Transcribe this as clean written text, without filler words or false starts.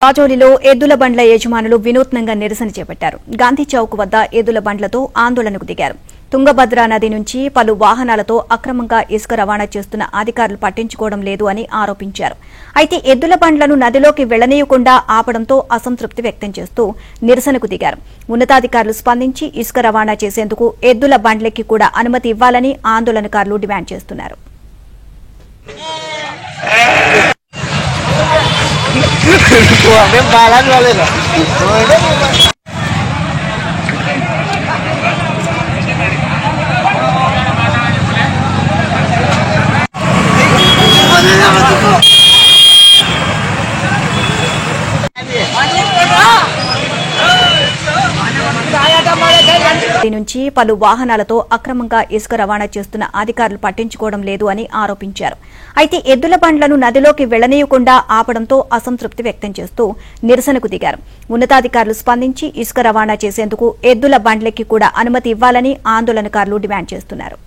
రాజోలిలో ఎద్దుల బండ్ల యజమానులు వినూత్నంగా నిరసన చేపట్టారు. గాంధీ చౌక్ వద్ద ఎద్దుల బండ్లతో ఆందోళనకు దిగారు. తుంగభద్ర నది నుంచి పలు వాహనాలతో అక్రమంగా ఇసుక రవాణా చేస్తున్న అధికారులు పట్టించుకోవడం లేదు అని ఆరోపించారు. అయితే ఎద్దుల బండ్లను నదిలోకి వెళ్లనీయకుండా ఆపడంతో అసంతృప్తి వ్యక్తం చేస్తూ నిరసనకు దిగారు. ఉన్నతాధికారులు స్పందించి ఇసుక రవాణా చేసేందుకు ఎద్దుల బండ్లకి కూడా అనుమతి ఇవ్వాలని ఆందోళనకారులు డిమాండ్ చేస్తున్నారు. నుంచి పలు వాహనాలతో అక్రమంగా ఇసుక రవాణా చేస్తున్న అధికారులు పట్టించుకోవడం లేదు అని ఆరోపించారు. అయితే ఎద్దుల బండ్లను నదిలోకి వెళ్లనీయకుండా ఆపడంతో అసంతృప్తి వ్యక్తం చేస్తూ నిరసనకు దిగారు. ఉన్నతాధికారులు స్పందించి ఇసుక రవాణా చేసేందుకు ఎద్దుల బండ్లకి కూడా అనుమతి ఇవ్వాలని ఆందోళనకారులు డిమాండ్ చేస్తున్నారు.